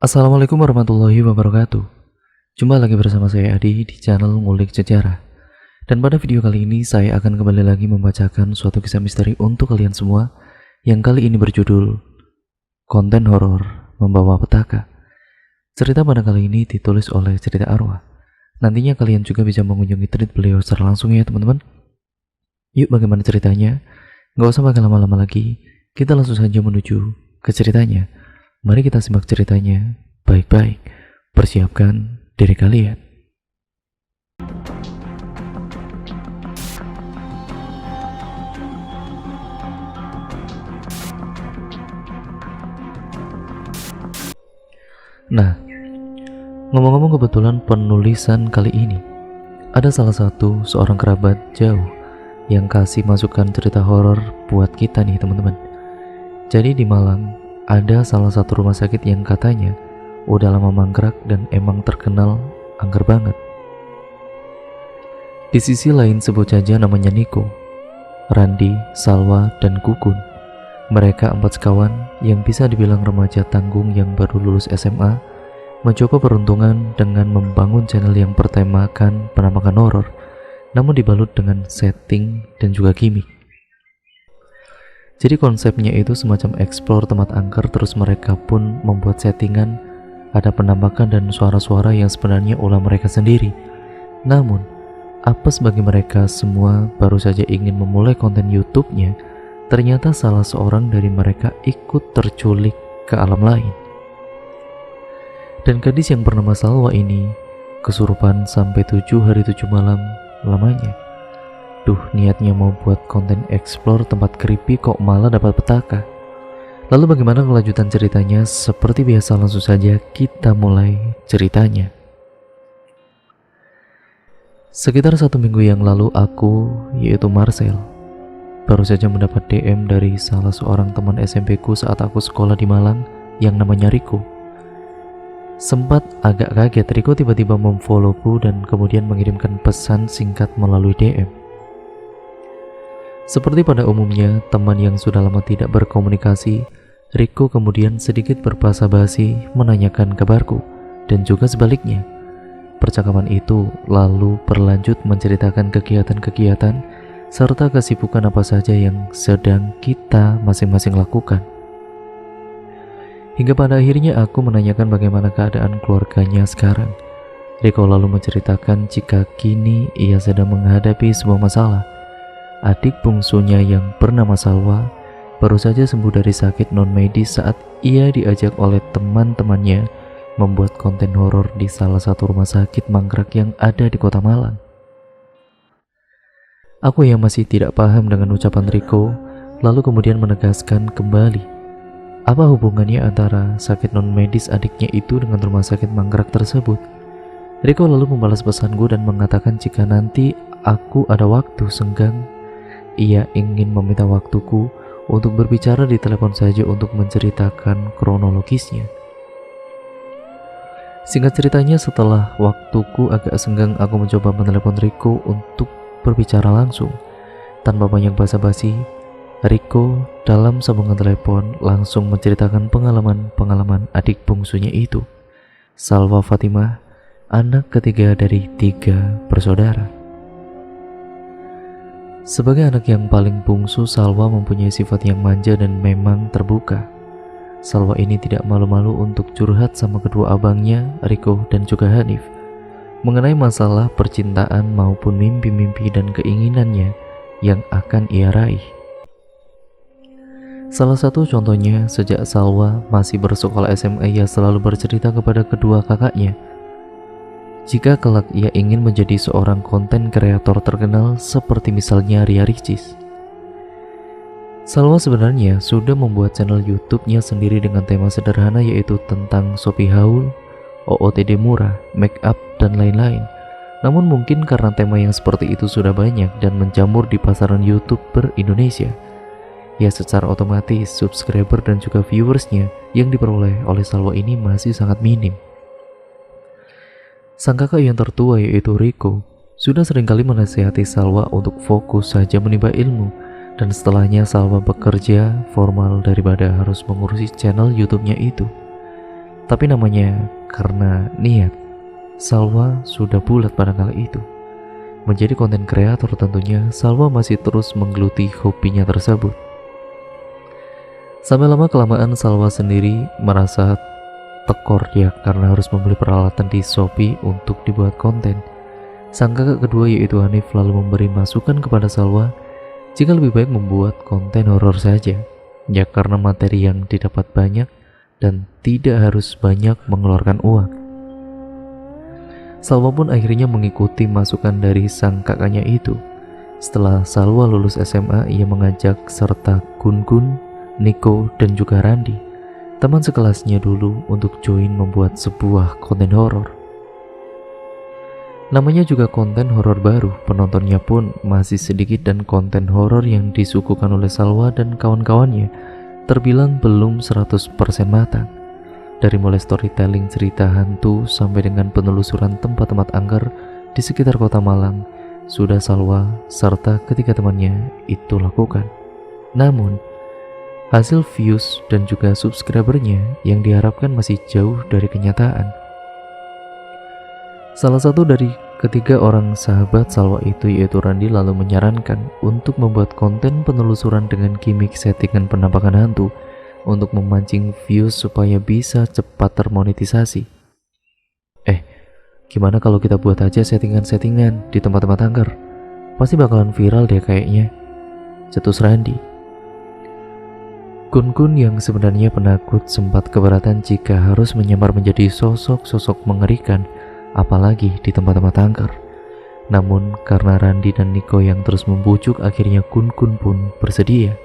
Assalamualaikum warahmatullahi wabarakatuh. Jumpa lagi bersama saya Adi di channel Ngulik Sejarah. Dan pada video kali ini saya akan kembali lagi membacakan suatu kisah misteri untuk kalian semua yang kali ini berjudul Konten Horor Membawa Petaka. Cerita pada kali ini ditulis oleh Cerita Arwah. Nantinya kalian juga bisa mengunjungi thread beliau secara langsung ya teman-teman. Yuk, bagaimana ceritanya? Gak usah pakai lama-lama lagi, kita langsung saja menuju ke ceritanya. Mari kita simak ceritanya baik-baik. Persiapkan diri kalian. Nah, ngomong-ngomong, kebetulan penulisan kali ini ada salah satu seorang kerabat jauh yang kasih masukan cerita horor buat kita nih teman-teman. Jadi di Malang ada salah satu rumah sakit yang katanya udah lama mangkrak dan emang terkenal angker banget. Di sisi lain sebut saja namanya Niko, Randi, Salwa, dan Kukun. Mereka 4 sekawan yang bisa dibilang remaja tanggung yang baru lulus SMA mencoba peruntungan dengan membangun channel yang bertemakan penampakan horor, namun dibalut dengan setting dan juga gimmick. Jadi konsepnya itu semacam explore tempat angker, terus mereka pun membuat settingan, ada penampakan dan suara-suara yang sebenarnya ulah mereka sendiri. Namun, apes bagi mereka semua baru saja ingin memulai konten YouTube-nya, ternyata salah seorang dari mereka ikut terculik ke alam lain. Dan gadis yang bernama Salwa ini kesurupan sampai 7 hari 7 malam lamanya. Duh, niatnya mau buat konten explore tempat creepy kok malah dapat petaka. Lalu bagaimana kelanjutan ceritanya? Seperti biasa langsung saja kita mulai ceritanya. Sekitar 1 minggu yang lalu aku, yaitu Marcel, baru saja mendapat DM dari salah seorang teman SMP ku saat aku sekolah di Malang yang namanya Riko. Sempat agak kaget, Riko tiba-tiba memfollowku dan kemudian mengirimkan pesan singkat melalui DM. Seperti pada umumnya teman yang sudah lama tidak berkomunikasi, Riko kemudian sedikit berbasa-basi menanyakan kabarku dan juga sebaliknya. Percakapan itu lalu berlanjut menceritakan kegiatan-kegiatan serta kesibukan apa saja yang sedang kita masing-masing lakukan. Hingga pada akhirnya aku menanyakan bagaimana keadaan keluarganya sekarang. Riko lalu menceritakan jika kini ia sedang menghadapi sebuah masalah. Adik bungsunya yang bernama Salwa baru saja sembuh dari sakit non-medis saat ia diajak oleh teman-temannya membuat konten horor di salah satu rumah sakit mangkrak yang ada di kota Malang. Aku yang masih tidak paham dengan ucapan Riko lalu kemudian menegaskan kembali apa hubungannya antara sakit non-medis adiknya itu dengan rumah sakit mangkrak tersebut. Riko lalu membalas pesanku dan mengatakan jika nanti aku ada waktu senggang, ia ingin meminta waktuku untuk berbicara di telepon saja untuk menceritakan kronologisnya. Singkat ceritanya, setelah waktuku agak senggang, aku mencoba menelepon Riko untuk berbicara langsung. Tanpa banyak basa-basi, Riko dalam sambungan telepon langsung menceritakan pengalaman adik bungsunya itu, Salwa Fatimah, anak ketiga dari 3 bersaudara. Sebagai anak yang paling bungsu, Salwa mempunyai sifat yang manja dan memang terbuka. Salwa ini tidak malu-malu untuk curhat sama kedua abangnya, Riko dan juga Hanif, mengenai masalah percintaan maupun mimpi-mimpi dan keinginannya yang akan ia raih. Salah satu contohnya, sejak Salwa masih bersekolah SMA, ia selalu bercerita kepada kedua kakaknya jika kelak ia ingin menjadi seorang konten kreator terkenal seperti misalnya Ria Ricis. Salwa sebenarnya sudah membuat channel YouTube-nya sendiri dengan tema sederhana, yaitu tentang Shopee haul, OOTD murah, make up, dan lain-lain. Namun mungkin karena tema yang seperti itu sudah banyak dan menjamur di pasaran YouTuber Indonesia, ya secara otomatis subscriber dan juga viewersnya yang diperoleh oleh Salwa ini masih sangat minim. Sang kakak yang tertua, yaitu Riko, sudah seringkali menasihati Salwa untuk fokus saja menimba ilmu, dan setelahnya Salwa bekerja formal daripada harus mengurusi channel YouTube-nya itu. Tapi namanya karena niat, Salwa sudah bulat pada kala itu. Menjadi konten kreator tentunya Salwa masih terus menggeluti hobinya tersebut. Sampai lama kelamaan Salwa sendiri merasa tekor ya karena harus membeli peralatan di Shopee untuk dibuat konten. Sang kakak kedua yaitu Hanif lalu memberi masukan kepada Salwa jika lebih baik membuat konten horor saja, ya karena materi yang didapat banyak dan tidak harus banyak mengeluarkan uang. Salwa pun akhirnya mengikuti masukan dari sang kakaknya itu. Setelah Salwa lulus SMA, ia mengajak serta Gun-Gun, Nico, dan juga Randi, teman sekelasnya dulu, untuk join membuat sebuah konten horor. Namanya juga konten horor baru, penontonnya pun masih sedikit dan konten horor yang disuguhkan oleh Salwa dan kawan-kawannya terbilang belum 100% matang. Dari mulai storytelling cerita hantu sampai dengan penelusuran tempat-tempat angker di sekitar kota Malang, sudah Salwa serta ketiga temannya itu lakukan. Namun, hasil views dan juga subscribernya yang diharapkan masih jauh dari kenyataan. Salah satu dari ketiga orang sahabat Salwa itu yaitu Randi lalu menyarankan untuk membuat konten penelusuran dengan gimmick settingan penampakan hantu untuk memancing views supaya bisa cepat termonetisasi. Gimana kalau kita buat aja settingan-settingan di tempat-tempat angker? Pasti bakalan viral deh kayaknya, cetus Randi. Gun-Gun yang sebenarnya penakut sempat keberatan jika harus menyamar menjadi sosok-sosok mengerikan, apalagi di tempat-tempat angker. Namun karena Randi dan Nico yang terus membujuk, akhirnya Gun-Gun pun bersedia.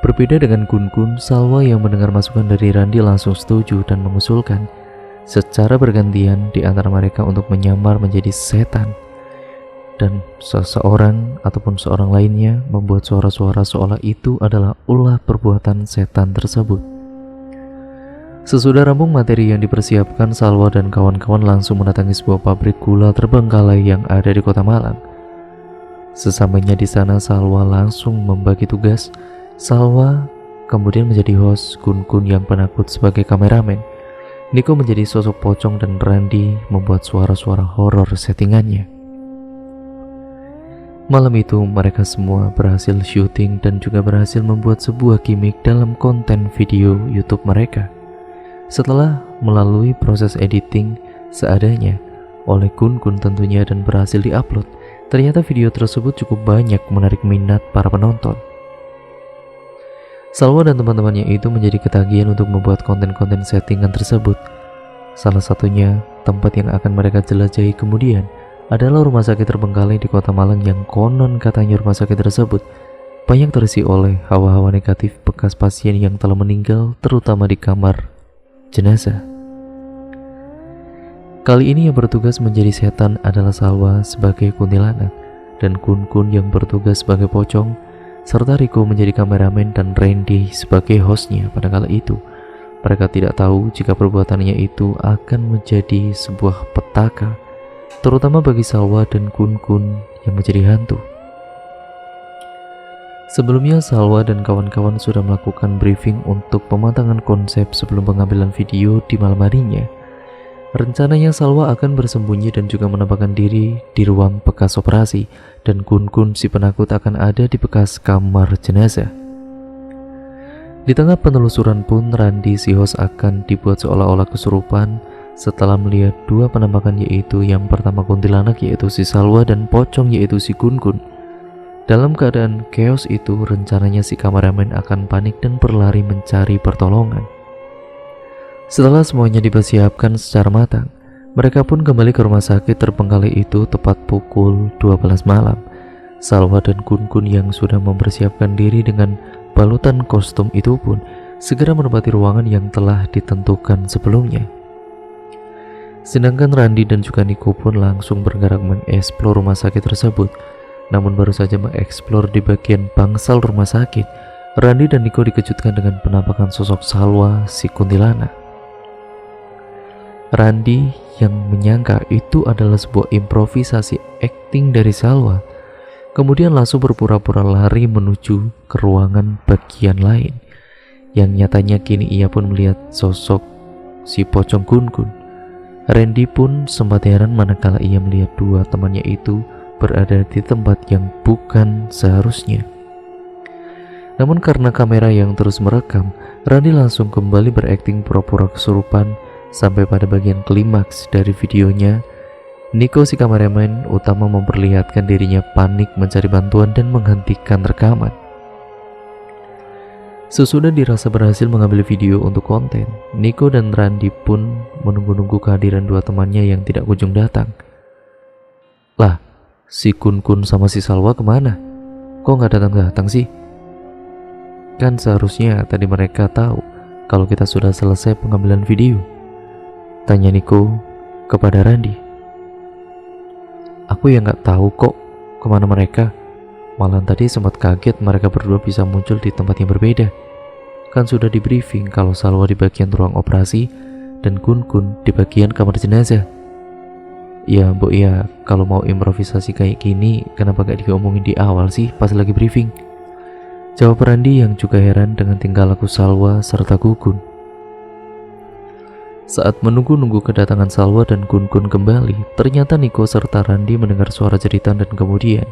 Berbeda dengan Gun-Gun, Salwa yang mendengar masukan dari Randi langsung setuju dan mengusulkan secara bergantian di antara mereka untuk menyamar menjadi setan, dan seseorang ataupun seorang lainnya membuat suara-suara seolah itu adalah ulah perbuatan setan tersebut. Sesudah rampung materi yang dipersiapkan, Salwa dan kawan-kawan langsung mendatangi sebuah pabrik gula terbengkalai yang ada di kota Malang. Sesampainya di sana, Salwa langsung membagi tugas. Salwa kemudian menjadi host, Gun-Gun yang penakut sebagai kameramen, Nico menjadi sosok pocong, dan Randi membuat suara-suara horor settingannya. Malam itu mereka semua berhasil syuting dan juga berhasil membuat sebuah gimmick dalam konten video YouTube mereka. Setelah melalui proses editing seadanya oleh Gun-Gun tentunya dan berhasil diupload, ternyata video tersebut cukup banyak menarik minat para penonton. Salwa dan teman-temannya itu menjadi ketagihan untuk membuat konten-konten settingan tersebut. Salah satunya tempat yang akan mereka jelajahi kemudian adalah rumah sakit terbengkalai di kota Malang yang konon katanya rumah sakit tersebut banyak terisi oleh hawa-hawa negatif bekas pasien yang telah meninggal, terutama di kamar jenazah. Kali ini yang bertugas menjadi setan adalah Salwa sebagai kuntilanak dan Gun-Gun yang bertugas sebagai pocong, serta Rico menjadi kameramen dan Randy sebagai hostnya. Pada kala itu mereka tidak tahu jika perbuatannya itu akan menjadi sebuah petaka, terutama bagi Salwa dan Gun-Gun yang menjadi hantu. Sebelumnya Salwa dan kawan-kawan sudah melakukan briefing untuk pematangan konsep sebelum pengambilan video di malam harinya. Rencananya Salwa akan bersembunyi dan juga menampakkan diri di ruang bekas operasi, dan Gun-Gun si penakut akan ada di bekas kamar jenazah. Di tengah penelusuran pun, Randi si host akan dibuat seolah-olah kesurupan setelah melihat dua penampakan, yaitu yang pertama kuntilanak yaitu si Salwa dan pocong yaitu si Gun-Gun. Dalam keadaan chaos itu, rencananya si kameramen akan panik dan berlari mencari pertolongan. Setelah semuanya dipersiapkan secara matang, mereka pun kembali ke rumah sakit terbengkalai itu tepat pukul 12 malam. Salwa dan Gun-Gun yang sudah mempersiapkan diri dengan balutan kostum itu pun segera menempati ruangan yang telah ditentukan sebelumnya. Sedangkan Randi dan juga Nico pun langsung bergerak mengeksplor rumah sakit tersebut. Namun baru saja mengeksplor di bagian bangsal rumah sakit, Randi dan Nico dikejutkan dengan penampakan sosok Salwa si kuntilanak. Randi yang menyangka itu adalah sebuah improvisasi akting dari Salwa, kemudian langsung berpura-pura lari menuju ke ruangan bagian lain, yang nyatanya kini ia pun melihat sosok si pocong Kun Kun. Randy pun sempat heran manakala ia melihat dua temannya itu berada di tempat yang bukan seharusnya. Namun karena kamera yang terus merekam, Randy langsung kembali berakting pura-pura kesurupan sampai pada bagian klimaks dari videonya. Nico si kameramen utama memperlihatkan dirinya panik mencari bantuan dan menghentikan rekaman. Sesudah dirasa berhasil mengambil video untuk konten, Nico dan Randy pun menunggu-nunggu kehadiran dua temannya yang tidak kunjung datang. Lah, si Kun Kun sama si Salwa kemana? Kok nggak datang-datang sih? Kan seharusnya tadi mereka tahu kalau kita sudah selesai pengambilan video, tanya Nico kepada Randy. Aku yang nggak tahu kok kemana mereka. Malah tadi sempat kaget mereka berdua bisa muncul di tempat yang berbeda. Kan sudah di briefing kalau Salwa di bagian ruang operasi dan Kun Kun di bagian kamar jenazah. Ya Bu, ya kalau mau improvisasi kayak gini kenapa gak diomongin di awal sih pas lagi briefing? Jawab Randy yang juga heran dengan tingkah laku Salwa serta Kun Kun. Saat menunggu-nunggu kedatangan Salwa dan Kun Kun kembali, ternyata Nico serta Randy mendengar suara jeritan dan kemudian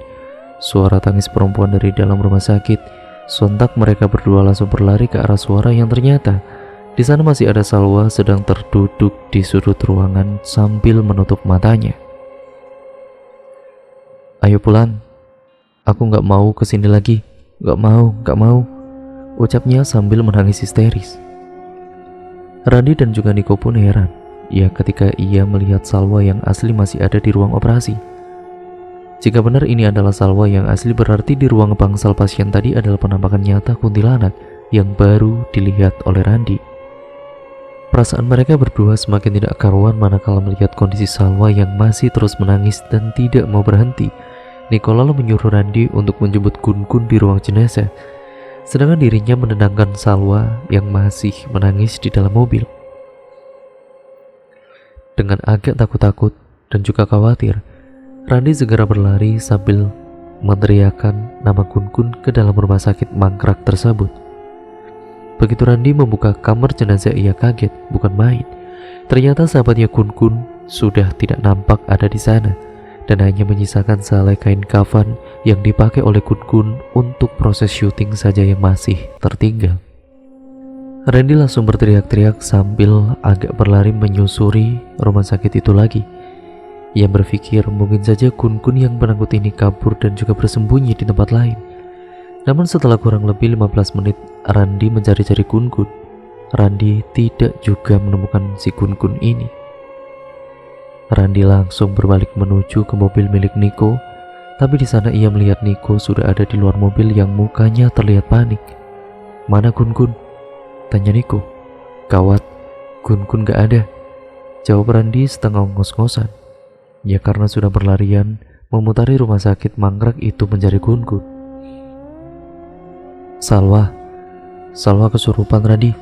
suara tangis perempuan dari dalam rumah sakit. Sontak mereka berdua langsung berlari ke arah suara yang ternyata di sana masih ada Salwa sedang terduduk di sudut ruangan sambil menutup matanya. Ayo pulang, aku nggak mau kesini lagi, nggak mau, ucapnya sambil menangis histeris. Randy dan juga Nico pun heran, ya ketika ia melihat Salwa yang asli masih ada di ruang operasi. Jika benar ini adalah Salwa yang asli, berarti di ruang bangsal pasien tadi adalah penampakan nyata kuntilanak yang baru dilihat oleh Randy. Perasaan mereka berdua semakin tidak karuan manakala melihat kondisi Salwa yang masih terus menangis dan tidak mau berhenti. Nico lalu menyuruh Randy untuk menjemput Kun Kun di ruang jenazah, sedangkan dirinya menenangkan Salwa yang masih menangis di dalam mobil. Dengan agak takut-takut dan juga khawatir, Randy segera berlari sambil meneriakkan nama Kun Kun ke dalam rumah sakit mangkrak tersebut. Begitu Randy membuka kamar jenazah, ia kaget bukan main. Ternyata sahabatnya Kun Kun sudah tidak nampak ada di sana dan hanya menyisakan sehelai kain kafan yang dipakai oleh Kun Kun untuk proses syuting saja yang masih tertinggal. Randy langsung berteriak-teriak sambil agak berlari menyusuri rumah sakit itu lagi. Ia berpikir mungkin saja Kun Kun yang penakut ini kabur dan juga bersembunyi di tempat lain. Namun setelah kurang lebih 15 menit Randy mencari-cari Kun Kun, Randy tidak juga menemukan si Kun Kun ini. Randy langsung berbalik menuju ke mobil milik Nico, tapi di sana ia melihat Nico sudah ada di luar mobil yang mukanya terlihat panik. Mana Kun Kun? Tanya Nico. Gawat, Kun Kun gak ada, jawab Randy setengah ngos-ngosan. Ya karena sudah berlarian memutari rumah sakit mangkrak itu mencari Kun Kun. Salwa kesurupan Randy,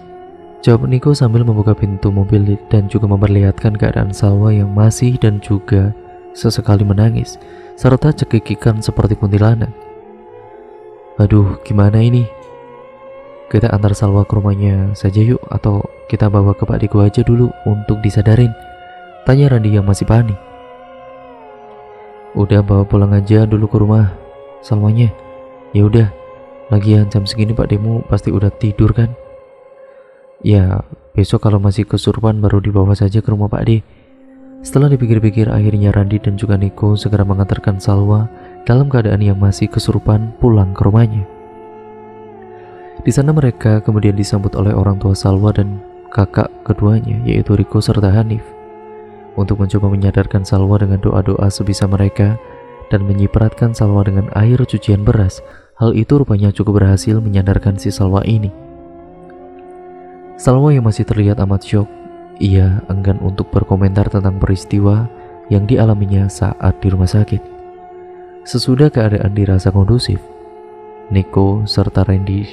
jawab Nico sambil membuka pintu mobil dan juga memperlihatkan keadaan Salwa yang masih dan juga sesekali menangis serta cekikikan seperti kuntilanak. Aduh, gimana ini? Kita antar Salwa ke rumahnya saja yuk, atau kita bawa ke Pak Diko aja dulu untuk disadarin, tanya Randy yang masih panik. Udah bawa pulang aja dulu ke rumah Salwanya. Ya udah, lagian jam segini Pak Demo pasti udah tidur kan? Ya, besok kalau masih kesurupan baru dibawa saja ke rumah Pak D. Setelah dipikir-pikir, akhirnya Randy dan juga Nico segera mengantarkan Salwa dalam keadaan yang masih kesurupan pulang ke rumahnya. Di sana mereka kemudian disambut oleh orang tua Salwa dan kakak keduanya, yaitu Riko serta Hanif, untuk mencoba menyadarkan Salwa dengan doa-doa sebisa mereka dan menyipratkan Salwa dengan air cucian beras. Hal itu rupanya cukup berhasil menyadarkan si Salwa ini. Salwa yang masih terlihat amat syok, ia enggan untuk berkomentar tentang peristiwa yang dialaminya saat di rumah sakit. Sesudah keadaan dirasa kondusif, Nico serta Randy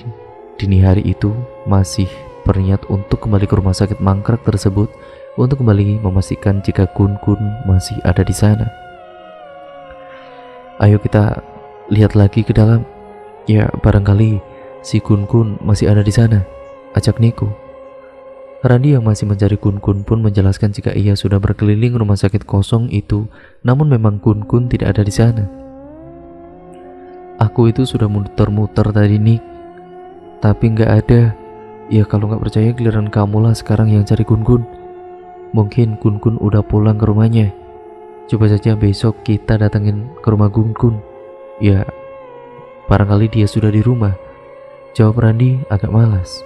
dini hari itu masih berniat untuk kembali ke rumah sakit mangkrak tersebut untuk kembali memastikan jika Kun Kun masih ada di sana. Ayo kita lihat lagi ke dalam. Ya, barangkali si Kun Kun masih ada di sana, ajak Niko. Randi yang masih mencari Kun-kun pun menjelaskan jika ia sudah berkeliling rumah sakit kosong itu, namun memang Kun-kun tidak ada di sana. Aku itu sudah muter-muter tadi, Nik, tapi nggak ada. Ya kalau nggak percaya giliran kamu lah sekarang yang cari Kun-kun. Mungkin Kun-kun udah pulang ke rumahnya. Coba saja besok kita datengin ke rumah Kun-kun. Ya, barangkali dia sudah di rumah, jawab Randi agak malas.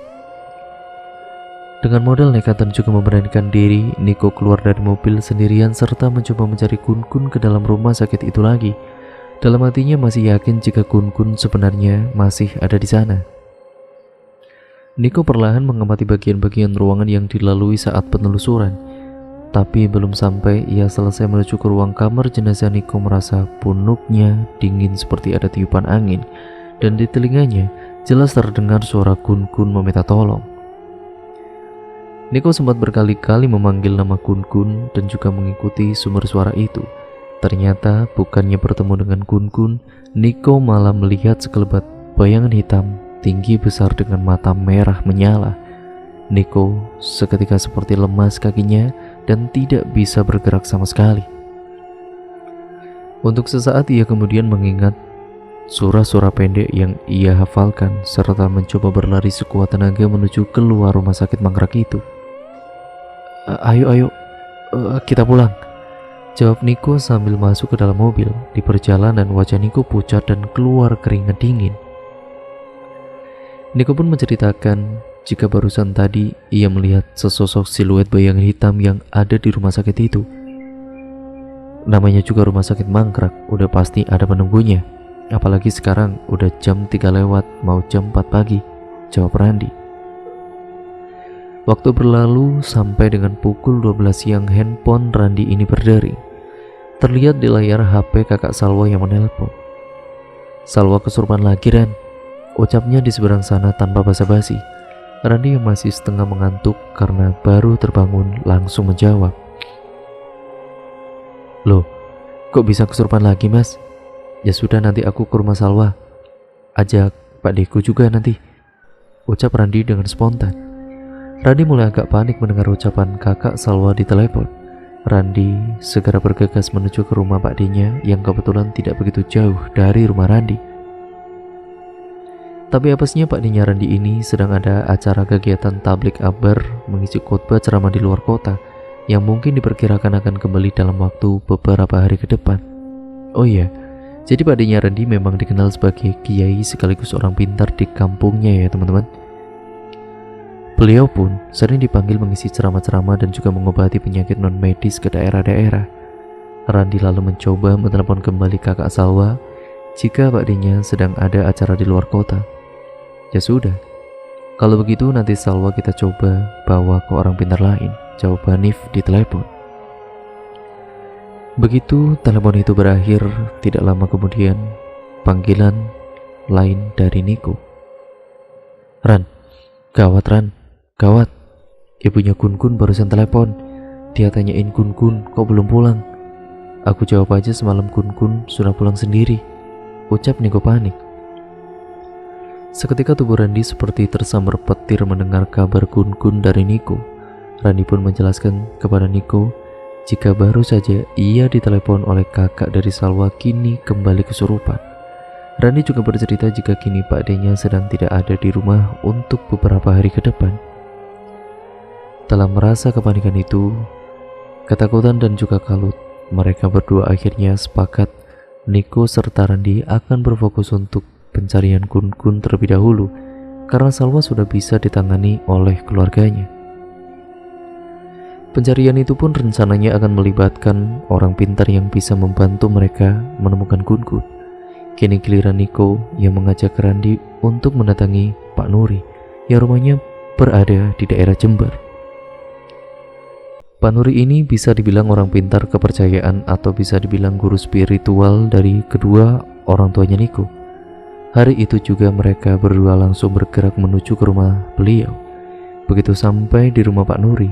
Dengan modal nekat dan juga memberanikan diri, Niko keluar dari mobil sendirian serta mencoba mencari Kun-kun ke dalam rumah sakit itu lagi. Dalam hatinya masih yakin jika Kun-kun sebenarnya masih ada di sana. Niko perlahan mengamati bagian-bagian ruangan yang dilalui saat penelusuran. Tapi belum sampai ia selesai menuju ke ruang kamar jenazah, Niko merasa punuknya dingin seperti ada tiupan angin, dan di telinganya jelas terdengar suara Kun-kun meminta tolong. Niko sempat berkali-kali memanggil nama Kun-kun dan juga mengikuti sumber suara itu. Ternyata bukannya bertemu dengan Kun-kun, Niko malah melihat sekelebat bayangan hitam tinggi besar dengan mata merah menyala. Niko seketika seperti lemas kakinya dan tidak bisa bergerak sama sekali. Untuk sesaat ia kemudian mengingat surah-surah pendek yang ia hafalkan serta mencoba berlari sekuat tenaga menuju keluar rumah sakit mangkrak itu. Ayo, kita pulang, jawab Niko sambil masuk ke dalam mobil. Di perjalanan wajah Niko pucat dan keluar keringat dingin. Niko pun menceritakan jika barusan tadi ia melihat sesosok siluet bayangan hitam yang ada di rumah sakit itu. Namanya juga rumah sakit mangkrak, udah pasti ada penunggunya. Apalagi sekarang udah jam 3 lewat mau jam 4 pagi, jawab Randi. Waktu berlalu sampai dengan pukul 12 siang handphone Randi ini berdering. Terlihat di layar HP kakak Salwa yang menelpon. Salwa kesurupan lagi, Ran, ucapnya di seberang sana tanpa basa-basi. Randi yang masih setengah mengantuk karena baru terbangun langsung menjawab. Loh, kok bisa kesurupan lagi, Mas? Ya sudah, nanti aku ke rumah Salwa. Ajak Pak Deku juga nanti, ucap Randi dengan spontan. Randi mulai agak panik mendengar ucapan kakak Salwa di telepon. Randi segera bergegas menuju ke rumah Pak D-nya yang kebetulan tidak begitu jauh dari rumah Randi. Tapi apesnya Pak D-nya Randi ini sedang ada acara kegiatan tablik akbar mengisi khotbah ceramah di luar kota yang mungkin diperkirakan akan kembali dalam waktu beberapa hari ke depan. Oh iya, jadi Pak D-nya Randi memang dikenal sebagai kiai sekaligus orang pintar di kampungnya ya teman-teman. Beliau pun sering dipanggil mengisi ceramah-ceramah dan juga mengobati penyakit non-medis ke daerah-daerah. Randi lalu mencoba menelepon kembali kakak Salwa jika Pak D-nya sedang ada acara di luar kota. Ya sudah, kalau begitu nanti Salwa kita coba bawa ke orang pintar lain, jawab Hanif di telepon. Begitu telepon itu berakhir, tidak lama kemudian panggilan lain dari Niko. Ran, gawat Ran, gawat. Ibunya Kun-kun barusan telepon. Dia tanyain Kun-kun kok belum pulang. Aku jawab aja semalam Kun-kun sudah pulang sendiri, ucap Niko panik. Seketika tubuh Randi seperti tersambar petir mendengar kabar Kun-kun dari Niko. Randi pun menjelaskan kepada Niko jika baru saja ia ditelepon oleh kakak dari Salwa kini kembali kesurupan. Randi juga bercerita jika kini Pak D-nya sedang tidak ada di rumah untuk beberapa hari ke depan. Dalam merasa kepanikan itu, ketakutan dan juga kalut, mereka berdua akhirnya sepakat Niko serta Randi akan berfokus untuk pencarian Kun-kun terlebih dahulu karena Salwa sudah bisa ditangani oleh keluarganya. Pencarian itu pun rencananya akan melibatkan orang pintar yang bisa membantu mereka menemukan Kun-kun. Kini giliran Niko yang mengajak Randi untuk mendatangi Pak Nuri yang rumahnya berada di daerah Jember. Pak Nuri ini bisa dibilang orang pintar kepercayaan atau bisa dibilang guru spiritual dari kedua orang tuanya Niko. Hari itu juga mereka berdua langsung bergerak menuju ke rumah beliau. Begitu sampai di rumah Pak Nuri,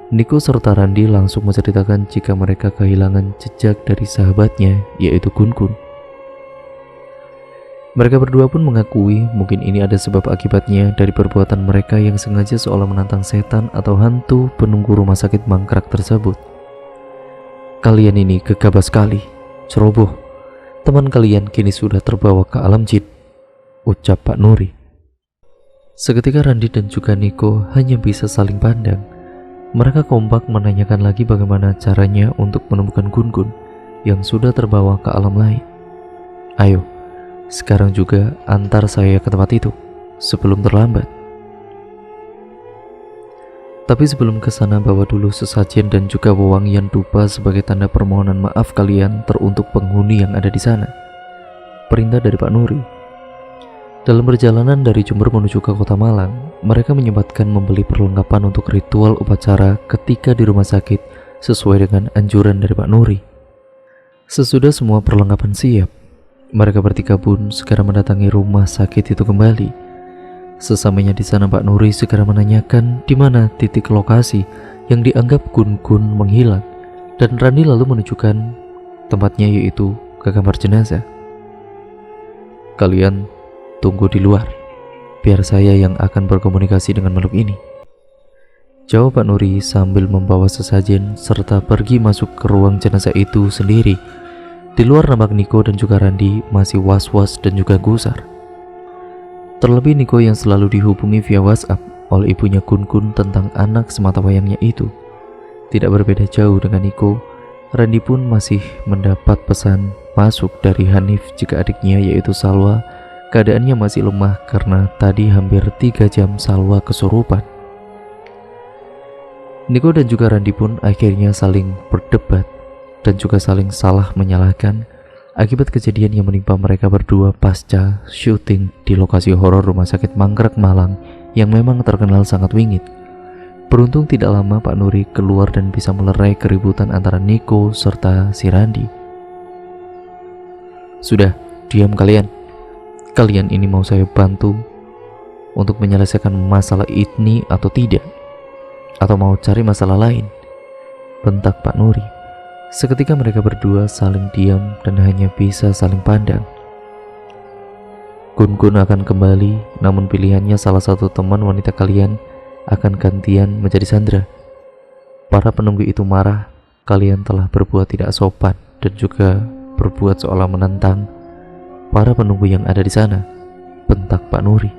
Niko serta Randi langsung menceritakan jika mereka kehilangan jejak dari sahabatnya yaitu Kun-kun. Mereka berdua pun mengakui mungkin ini ada sebab akibatnya dari perbuatan mereka yang sengaja seolah menantang setan atau hantu penunggu rumah sakit mangkrak tersebut. Kalian ini gegabah sekali, ceroboh. Teman kalian kini sudah terbawa ke alam jin, ucap Pak Nuri. Seketika Randi dan juga Niko hanya bisa saling pandang. Mereka kompak menanyakan lagi bagaimana caranya untuk menemukan Gun-Gun yang sudah terbawa ke alam lain. Ayo, sekarang juga antar saya ke tempat itu sebelum terlambat. Tapi sebelum ke sana, bawa dulu sesajen dan juga wewangian dupa sebagai tanda permohonan maaf kalian teruntuk penghuni yang ada di sana. Perintah dari Pak Nuri. Dalam perjalanan dari Jember menuju ke Kota Malang, mereka menyempatkan membeli perlengkapan untuk ritual upacara ketika di rumah sakit sesuai dengan anjuran dari Pak Nuri. Sesudah semua perlengkapan siap, mereka bertiga pun segera mendatangi rumah sakit itu kembali. Sesamanya di sana, Pak Nuri segera menanyakan di mana titik lokasi yang dianggap Gun-Gun menghilang, dan Randi lalu menunjukkan tempatnya, yaitu ke kamar jenazah. Kalian tunggu di luar, biar saya yang akan berkomunikasi dengan makhluk ini, jawab Pak Nuri sambil membawa sesajen serta pergi masuk ke ruang jenazah itu sendiri. Di luar nampak Niko dan juga Randi masih was-was dan juga gusar. Terlebih Niko yang selalu dihubungi via WhatsApp oleh ibunya Gun-Gun tentang anak sematawayangnya itu. Tidak berbeda jauh dengan Niko, Randi pun masih mendapat pesan masuk dari Hanif jika adiknya yaitu Salwa keadaannya masih lemah karena tadi hampir 3 jam Salwa kesurupan. Niko dan juga Randi pun akhirnya saling berdebat dan juga saling salah menyalahkan akibat kejadian yang menimpa mereka berdua pasca syuting di lokasi horor rumah sakit Mangkrak Malang yang memang terkenal sangat wingit. Beruntung tidak lama Pak Nuri keluar dan bisa melerai keributan antara Niko serta si Randi. Sudah, diam kalian. Kalian ini mau saya bantu untuk menyelesaikan masalah ini atau tidak? Atau mau cari masalah lain? Bentak Pak Nuri. Seketika mereka berdua saling diam dan hanya bisa saling pandang. Gun-Gun akan kembali, namun pilihannya salah satu teman wanita kalian akan gantian menjadi sandera. Para penunggu itu marah, kalian telah berbuat tidak sopan dan juga berbuat seolah menentang para penunggu yang ada di sana, bentak Pak Nuri.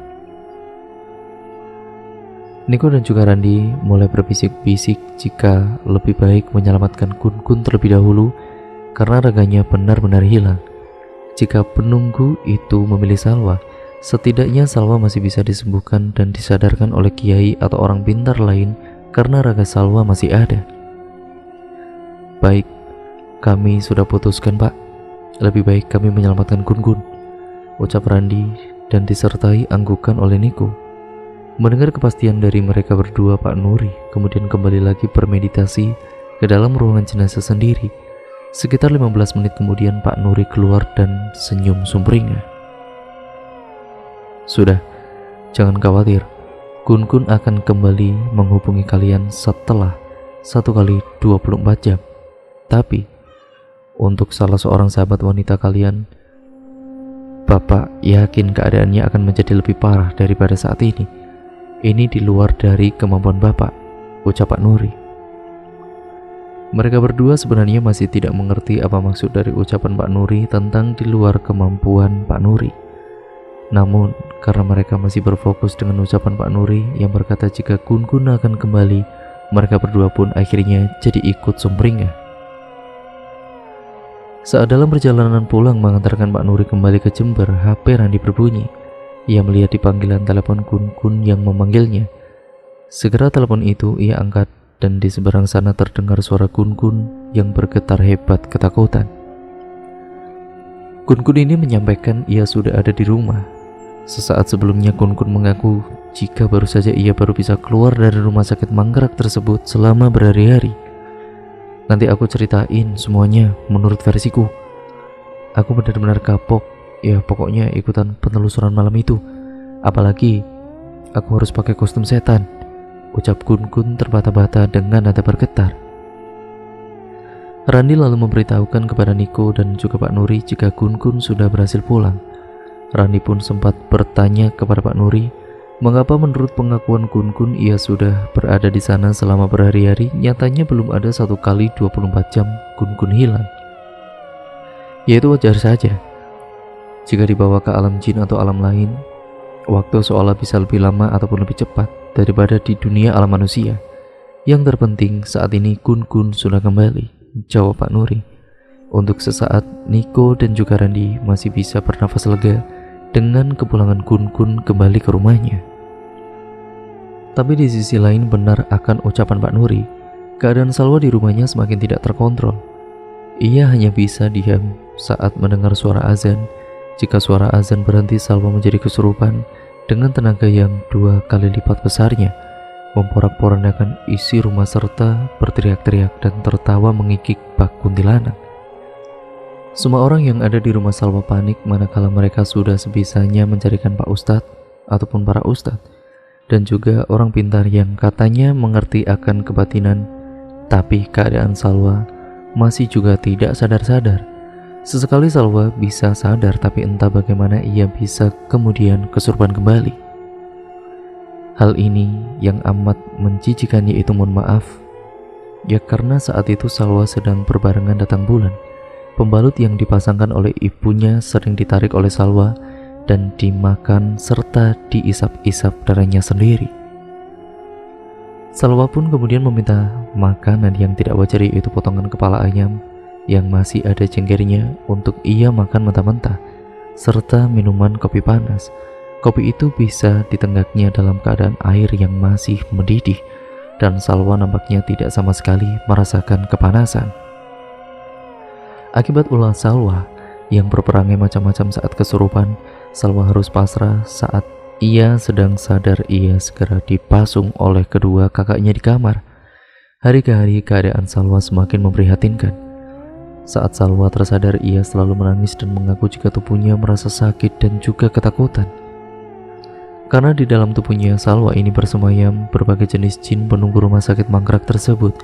Niko dan juga Randi mulai berbisik-bisik jika lebih baik menyelamatkan Gun-Gun terlebih dahulu karena raganya benar-benar hilang. Jika penunggu itu memilih Salwa, setidaknya Salwa masih bisa disembuhkan dan disadarkan oleh kiai atau orang pintar lain karena raga Salwa masih ada. Baik, kami sudah putuskan Pak. Lebih baik kami menyelamatkan Gun-Gun, ucap Randi dan disertai anggukan oleh Niko. Mendengar kepastian dari mereka berdua, Pak Nuri kemudian kembali lagi bermeditasi ke dalam ruangan jenazah sendiri. Sekitar 15 menit kemudian Pak Nuri keluar dan senyum sumringah. Sudah, jangan khawatir. Gun-Gun akan kembali menghubungi kalian setelah 1 kali 24 jam. Tapi, untuk salah seorang sahabat wanita kalian, Bapak yakin keadaannya akan menjadi lebih parah daripada saat ini. Ini di luar dari kemampuan Bapak, ucap Pak Nuri. Mereka berdua sebenarnya masih tidak mengerti apa maksud dari ucapan Pak Nuri tentang di luar kemampuan Pak Nuri. Namun, karena mereka masih berfokus dengan ucapan Pak Nuri yang berkata jika Gun-Gun akan kembali, mereka berdua pun akhirnya jadi ikut sumringah. Saat dalam perjalanan pulang mengantarkan Pak Nuri kembali ke Jember, HP Randi berbunyi. Ia melihat di panggilan telepon Gun-Gun yang memanggilnya. Segera telepon itu ia angkat dan di seberang sana terdengar suara Gun-Gun yang bergetar hebat ketakutan. Gun-Gun ini menyampaikan ia sudah ada di rumah. Sesaat sebelumnya Gun-Gun mengaku jika baru saja ia baru bisa keluar dari rumah sakit Mangkrak tersebut selama berhari-hari. Nanti aku ceritain semuanya menurut versiku. Aku benar-benar kapok. Ya pokoknya ikutan penelusuran malam itu. Apalagi aku harus pakai kostum setan, ucap Gun-Gun terbata-bata dengan nada bergetar. Randi lalu memberitahukan kepada Niko dan juga Pak Nuri jika Gun-Gun sudah berhasil pulang. Rani pun sempat bertanya kepada Pak Nuri, mengapa menurut pengakuan Kun ia sudah berada di sana selama berhari-hari, nyatanya belum ada 1 kali 24 jam Kun hilang. Yaitu wajar saja. Jika dibawa ke alam jin atau alam lain, waktu seolah bisa lebih lama ataupun lebih cepat daripada di dunia alam manusia. Yang terpenting saat ini Kun sudah kembali, jawab Pak Nuri. Untuk sesaat, Niko dan juga Randi masih bisa bernafas lega dengan kepulangan Kun kembali ke rumahnya. Tapi di sisi lain benar akan ucapan Pak Nuri, keadaan Salwa di rumahnya semakin tidak terkontrol. Ia hanya bisa diam saat mendengar suara azan. Jika suara azan berhenti, Salwa menjadi kesurupan dengan tenaga yang 2 kali lipat besarnya, memporak-porandakan isi rumah serta berteriak-teriak dan tertawa mengikik bak kuntilanak. Semua orang yang ada di rumah Salwa panik manakala mereka sudah sebisanya mencarikan Pak Ustadz ataupun para ustadz dan juga orang pintar yang katanya mengerti akan kebatinan, tapi keadaan Salwa masih juga tidak sadar-sadar. Sesekali Salwa bisa sadar, tapi entah bagaimana ia bisa kemudian kesurupan kembali. Hal ini yang amat menjijikan, yaitu mohon maaf, ya karena saat itu Salwa sedang berbarengan datang bulan. Pembalut yang dipasangkan oleh ibunya sering ditarik oleh Salwa dan dimakan serta diisap-isap darahnya sendiri. Salwa pun kemudian meminta makanan yang tidak wajar, yaitu potongan kepala ayam yang masih ada cengkirnya untuk ia makan mentah-mentah, serta minuman kopi panas. Kopi itu bisa ditenggaknya dalam keadaan air yang masih mendidih, dan Salwa nampaknya tidak sama sekali merasakan kepanasan. Akibat ulah Salwa yang berperangai macam-macam saat kesurupan, Salwa harus pasrah. Saat ia sedang sadar, ia segera dipasung oleh kedua kakaknya di kamar. Hari ke hari keadaan Salwa semakin memprihatinkan. Saat Salwa tersadar, ia selalu menangis dan mengaku jika tubuhnya merasa sakit dan juga ketakutan. Karena di dalam tubuhnya Salwa ini bersemayam berbagai jenis jin penunggu rumah sakit mangkrak tersebut.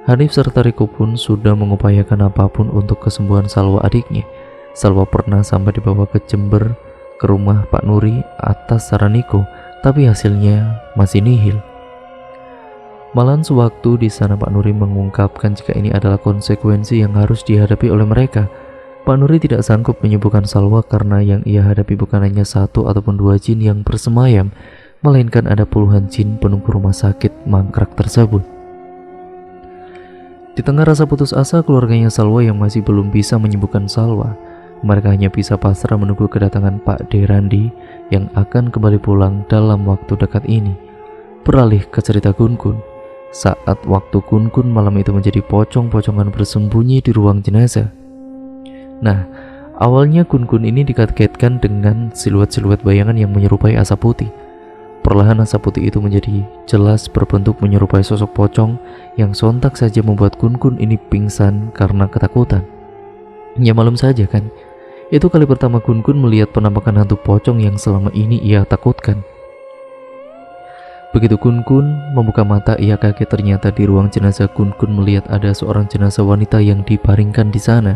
Hanif serta Riko pun sudah mengupayakan apapun untuk kesembuhan Salwa adiknya. Salwa pernah sampai dibawa ke Jember ke rumah Pak Nuri atas saran Niko, tapi hasilnya masih nihil. Malahan sewaktu di sana Pak Nuri mengungkapkan jika ini adalah konsekuensi yang harus dihadapi oleh mereka. Pak Nuri tidak sanggup menyembuhkan Salwa karena yang ia hadapi bukan hanya 1 ataupun 2 jin yang bersemayam, melainkan ada puluhan jin penunggu rumah sakit mangkrak tersebut. Di tengah rasa putus asa keluarganya Salwa yang masih belum bisa menyembuhkan Salwa, mereka hanya bisa pasrah menunggu kedatangan Pak D. Randi yang akan kembali pulang dalam waktu dekat ini. Beralih ke cerita Kun, saat waktu Kun malam itu menjadi pocong-pocongan bersembunyi di ruang jenazah. Nah, awalnya Kun ini dikagetkan dengan siluet-siluet bayangan yang menyerupai asap putih. Perlahan asap putih itu menjadi jelas berbentuk menyerupai sosok pocong yang sontak saja membuat Kun ini pingsan karena ketakutan. Ya malum saja kan, itu kali pertama Kun melihat penampakan hantu pocong yang selama ini ia takutkan. Begitu Kun membuka mata, ia kaget ternyata di ruang jenazah Kun melihat ada seorang jenazah wanita yang dibaringkan di sana.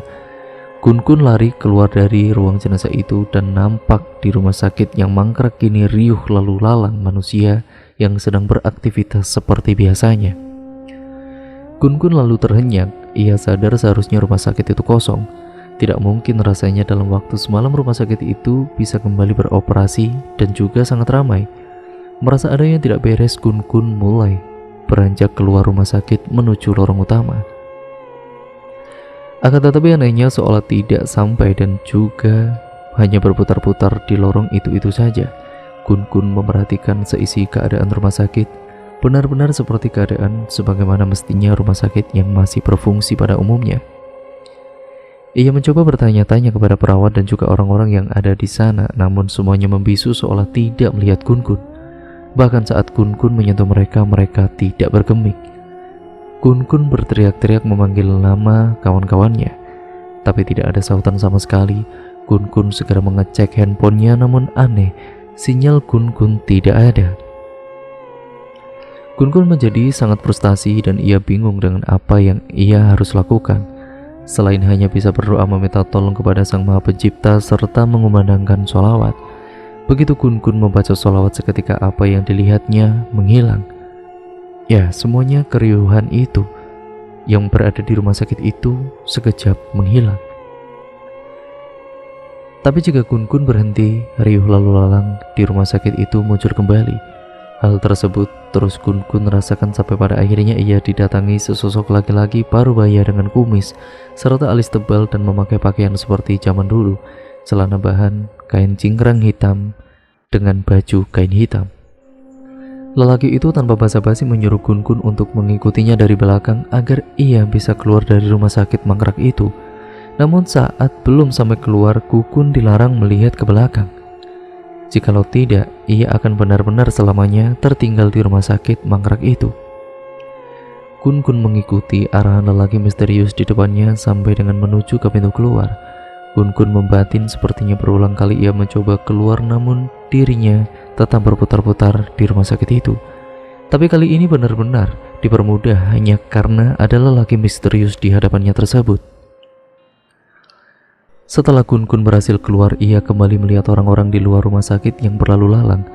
Kun lari keluar dari ruang jenazah itu dan nampak di rumah sakit yang mangkrak kini riuh lalu lalang manusia yang sedang beraktivitas seperti biasanya. Kun lalu terhenyak, ia sadar seharusnya rumah sakit itu kosong. Tidak mungkin rasanya dalam waktu semalam rumah sakit itu bisa kembali beroperasi dan juga sangat ramai. Merasa ada yang tidak beres, Kun mulai beranjak keluar rumah sakit menuju lorong utama. Akan tetapi anehnya seolah tidak sampai dan juga hanya berputar-putar di lorong itu saja. Kun memperhatikan seisi keadaan rumah sakit, benar-benar seperti keadaan sebagaimana mestinya rumah sakit yang masih berfungsi pada umumnya. Ia mencoba bertanya-tanya kepada perawat dan juga orang-orang yang ada di sana, namun semuanya membisu seolah tidak melihat Kun. Bahkan saat Kun menyentuh mereka, mereka tidak bergeming. Kun berteriak-teriak memanggil nama kawan-kawannya, tapi tidak ada sautan sama sekali. Kun segera mengecek handphonenya, namun aneh, sinyal Kun tidak ada. Kun menjadi sangat frustasi dan ia bingung dengan apa yang ia harus lakukan. selain hanya bisa berdoa meminta tolong kepada Sang Maha Pencipta serta mengumandangkan sholawat. Begitu Kun membaca sholawat, seketika apa yang dilihatnya menghilang. Ya, semuanya keriuhan itu yang berada di rumah sakit itu sekejap menghilang. Tapi jika Kun berhenti, riuh lalu lalang di rumah sakit itu muncul kembali. Hal tersebut terus Kun rasakan sampai pada akhirnya ia didatangi sesosok laki-laki parubaya dengan kumis serta alis tebal dan memakai pakaian seperti zaman dulu, celana bahan kain cingkrang hitam dengan baju kain hitam. Lelaki itu tanpa basa-basi menyuruh Kun untuk mengikutinya dari belakang agar ia bisa keluar dari rumah sakit mangkrak itu. Namun saat belum sampai keluar, Kun dilarang melihat ke belakang. Jikalau tidak, ia akan benar-benar selamanya tertinggal di rumah sakit mangkrak itu. Kun mengikuti arahan lelaki misterius di depannya sampai dengan menuju ke pintu keluar. Kun membatin sepertinya berulang kali ia mencoba keluar, namun dirinya tetap berputar-putar di rumah sakit itu. Tapi kali ini benar-benar dipermudah hanya karena ada lelaki misterius di hadapannya tersebut. Setelah Kun berhasil keluar, ia kembali melihat orang-orang di luar rumah sakit yang berlalu lalang.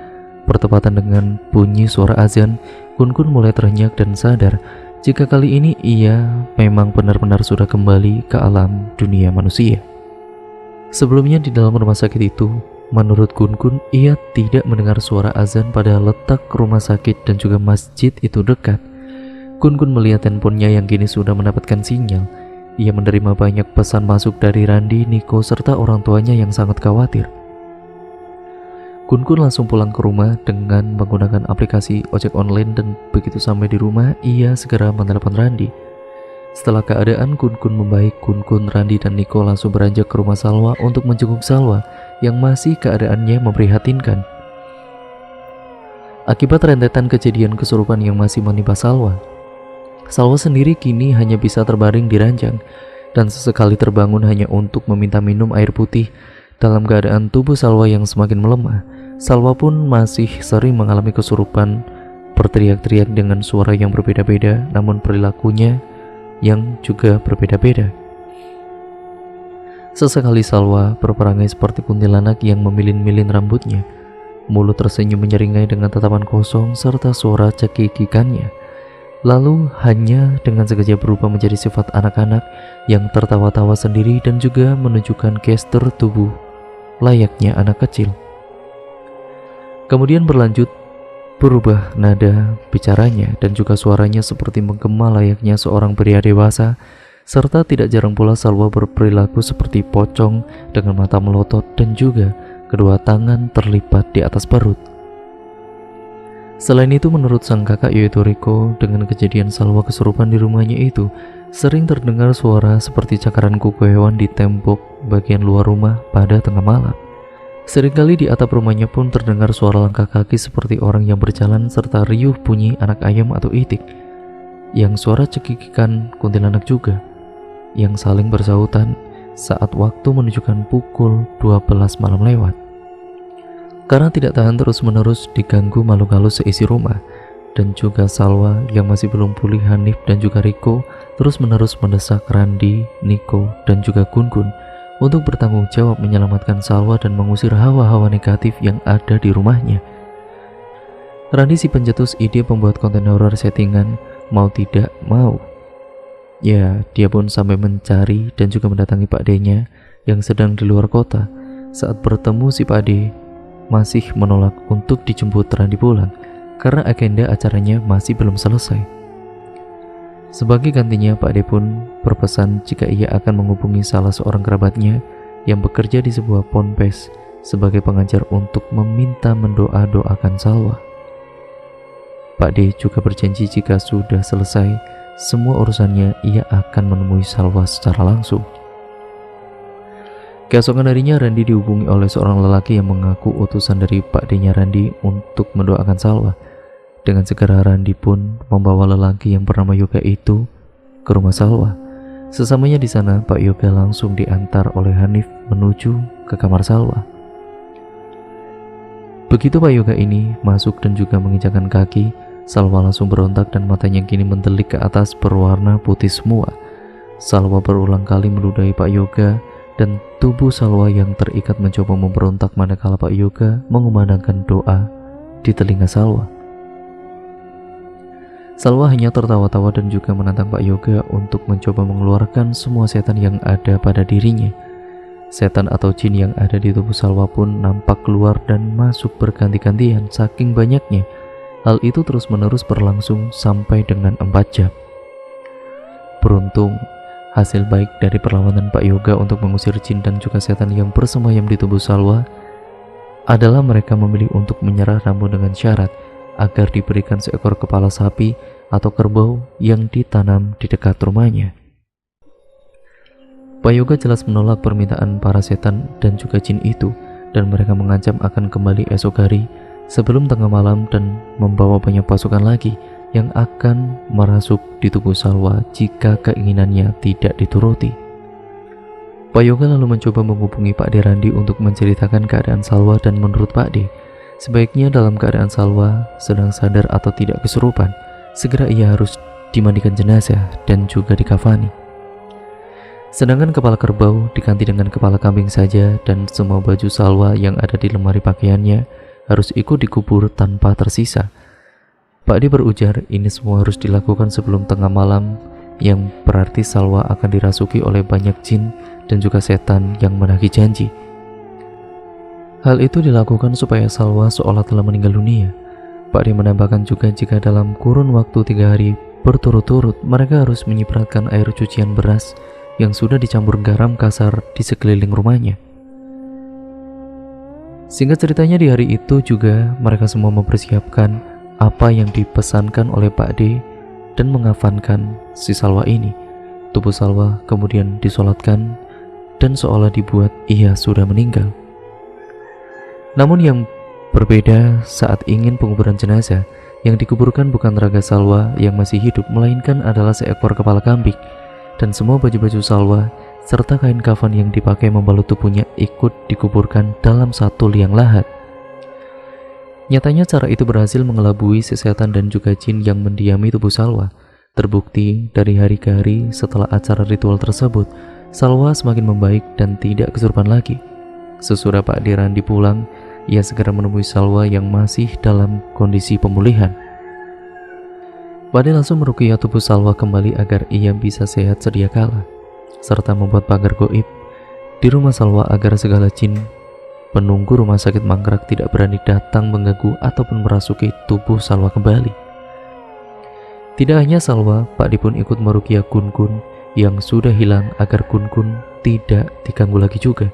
Bertepatan dengan bunyi suara azan, Kun mulai terenyak dan sadar jika kali ini ia memang benar-benar sudah kembali ke alam dunia manusia. Sebelumnya di dalam rumah sakit itu, menurut Kun ia tidak mendengar suara azan pada letak rumah sakit dan juga masjid itu dekat. Kun melihat handphonenya yang kini sudah mendapatkan sinyal. Ia menerima banyak pesan masuk dari Randi, Niko, serta orang tuanya yang sangat khawatir. Kun langsung pulang ke rumah dengan menggunakan aplikasi ojek online, dan begitu sampai di rumah, ia segera menelepon Randi. Setelah keadaan Kun membaik, Kun, Randi, dan Niko langsung beranjak ke rumah Salwa untuk menjenguk Salwa yang masih keadaannya memprihatinkan. Akibat rentetan kejadian kesurupan yang masih menimpa Salwa sendiri kini hanya bisa terbaring di ranjang dan sesekali terbangun hanya untuk meminta minum air putih. Dalam keadaan tubuh Salwa yang semakin melemah, Salwa pun masih sering mengalami kesurupan, berteriak-teriak dengan suara yang berbeda-beda, namun perilakunya yang juga berbeda-beda. Sesekali Salwa berperangai seperti kuntilanak yang memilin-milin rambutnya, mulut tersenyum menyeringai dengan tatapan kosong serta suara cekikikannya. Lalu hanya dengan sekejap berubah menjadi sifat anak-anak yang tertawa-tawa sendiri dan juga menunjukkan gestur tubuh layaknya anak kecil. Kemudian berlanjut berubah nada bicaranya dan juga suaranya seperti menggema layaknya seorang pria dewasa, serta tidak jarang pula Salwa berperilaku seperti pocong dengan mata melotot dan juga kedua tangan terlipat di atas perut. Selain itu, menurut sang kakak yaitu Riko, dengan kejadian Salwa kesurupan di rumahnya itu, sering terdengar suara seperti cakaran kuku hewan di tembok bagian luar rumah pada tengah malam. Seringkali di atap rumahnya pun terdengar suara langkah kaki seperti orang yang berjalan serta riuh bunyi anak ayam atau itik, yang suara cekikikan kuntilanak juga, yang saling bersahutan saat waktu menunjukkan pukul 12 malam lewat. Karena tidak tahan terus-menerus diganggu makhluk halus seisi rumah, dan juga Salwa yang masih belum pulih, Hanif dan juga Riko terus-menerus mendesak Randi, Niko, dan juga Kun untuk bertanggung jawab menyelamatkan Salwa dan mengusir hawa-hawa negatif yang ada di rumahnya. Randi, si pencetus ide pembuat konten horor settingan, mau tidak mau, ya dia pun sampai mencari dan juga mendatangi Pak D-nya yang sedang di luar kota. Saat bertemu, si Pak D masih menolak untuk dijemput Randi pulang karena agenda acaranya masih belum selesai. Sebagai gantinya, Pak D pun berpesan jika ia akan menghubungi salah seorang kerabatnya yang bekerja di sebuah ponpes sebagai pengajar untuk meminta mendoa-doakan Salwa. Pak D juga berjanji jika sudah selesai semua urusannya, ia akan menemui Salwa secara langsung. Keesokan harinya, Randi dihubungi oleh seorang lelaki yang mengaku utusan dari Pak D-nya Randi untuk mendoakan Salwa. Dengan segera Randi pun membawa lelaki yang bernama Yoga itu ke rumah Salwa. Sesamanya di sana, Pak Yoga langsung diantar oleh Hanif menuju ke kamar Salwa. Begitu Pak Yoga ini masuk dan juga menginjakkan kaki, Salwa langsung berontak dan matanya kini mendelik ke atas berwarna putih semua. Salwa berulang kali meludahi Pak Yoga dan tubuh Salwa yang terikat mencoba memberontak manakala Pak Yoga mengumandangkan doa di telinga Salwa. Salwa hanya tertawa-tawa dan juga menantang Pak Yoga untuk mencoba mengeluarkan semua setan yang ada pada dirinya. Setan atau jin yang ada di tubuh Salwa pun nampak keluar dan masuk berganti-gantian saking banyaknya. Hal itu terus-menerus berlangsung sampai dengan 4 jam. Beruntung, hasil baik dari perlawanan Pak Yoga untuk mengusir jin dan juga setan yang bersemayam di tubuh Salwa adalah mereka memilih untuk menyerah, namun dengan syarat agar diberikan seekor kepala sapi atau kerbau yang ditanam di dekat rumahnya. Pak Yoga jelas menolak permintaan para setan dan juga jin itu, dan mereka mengancam akan kembali esok hari sebelum tengah malam dan membawa banyak pasukan lagi yang akan merasuk di tubuh Salwa jika keinginannya tidak dituruti. Pak Yoga lalu mencoba menghubungi Pak De Randi untuk menceritakan keadaan Salwa, dan menurut Pak De, sebaiknya dalam keadaan Salwa sedang sadar atau tidak kesurupan, segera ia harus dimandikan jenazah dan juga dikafani. Sedangkan kepala kerbau diganti dengan kepala kambing saja, dan semua baju Salwa yang ada di lemari pakaiannya harus ikut dikubur tanpa tersisa. Pak De berujar ini semua harus dilakukan sebelum tengah malam, yang berarti Salwa akan dirasuki oleh banyak jin dan juga setan yang menagih janji. Hal itu dilakukan supaya Salwa seolah telah meninggal dunia. Pak De menambahkan juga jika dalam kurun waktu 3 hari berturut-turut mereka harus menyipratkan air cucian beras yang sudah dicampur garam kasar di sekeliling rumahnya. Singkat ceritanya, di hari itu juga mereka semua mempersiapkan apa yang dipesankan oleh Pak De dan mengafankan si Salwa ini. Tubuh Salwa kemudian disolatkan dan seolah dibuat ia sudah meninggal. Namun yang berbeda saat ingin penguburan jenazah, yang dikuburkan bukan raga Salwa yang masih hidup, melainkan adalah seekor kepala kambing, dan semua baju-baju Salwa serta kain kafan yang dipakai membalut tubuhnya ikut dikuburkan dalam satu liang lahat. Nyatanya cara itu berhasil mengelabui setan dan juga jin yang mendiami tubuh Salwa. Terbukti dari hari ke hari setelah acara ritual tersebut, Salwa semakin membaik dan tidak kesurupan lagi. Sesudah Pak De Randi pulang, ia segera menemui Salwa yang masih dalam kondisi pemulihan. Pak De langsung meruqyah tubuh Salwa kembali agar ia bisa sehat sedia kala, serta membuat pagar goib di rumah Salwa agar segala jin penunggu rumah sakit mangkrak tidak berani datang mengganggu ataupun merasuki tubuh Salwa kembali. Tidak hanya Salwa, Pak De pun ikut meruqyah Kun-kun yang sudah hilang agar Kun-kun tidak diganggu lagi juga.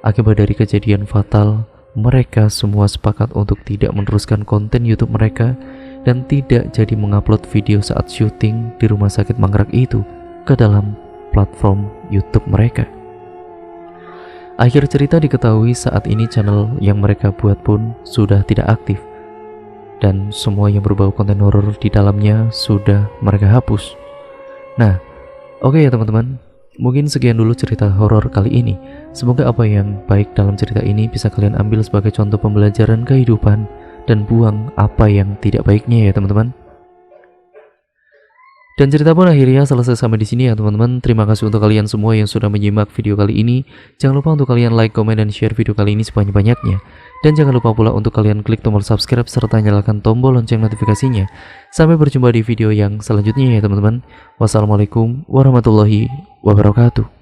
Akibat dari kejadian fatal, mereka semua sepakat untuk tidak meneruskan konten YouTube mereka dan tidak jadi mengupload video saat syuting di rumah sakit mangkrak itu ke dalam platform YouTube mereka. Akhir cerita diketahui saat ini channel yang mereka buat pun sudah tidak aktif, dan semua yang berbau konten horor di dalamnya sudah mereka hapus. Nah, oke ya teman-teman, mungkin sekian dulu cerita horor kali ini. Semoga apa yang baik dalam cerita ini bisa kalian ambil sebagai contoh pembelajaran kehidupan dan buang apa yang tidak baiknya ya teman-teman. Dan cerita pun akhirnya selesai sampai di sini ya teman-teman. Terima kasih untuk kalian semua yang sudah menyimak video kali ini. Jangan lupa untuk kalian like, komen, dan share video kali ini sebanyak-banyaknya. Dan jangan lupa pula untuk kalian klik tombol subscribe serta nyalakan tombol lonceng notifikasinya. Sampai berjumpa di video yang selanjutnya ya teman-teman. Wassalamualaikum warahmatullahi wabarakatuh.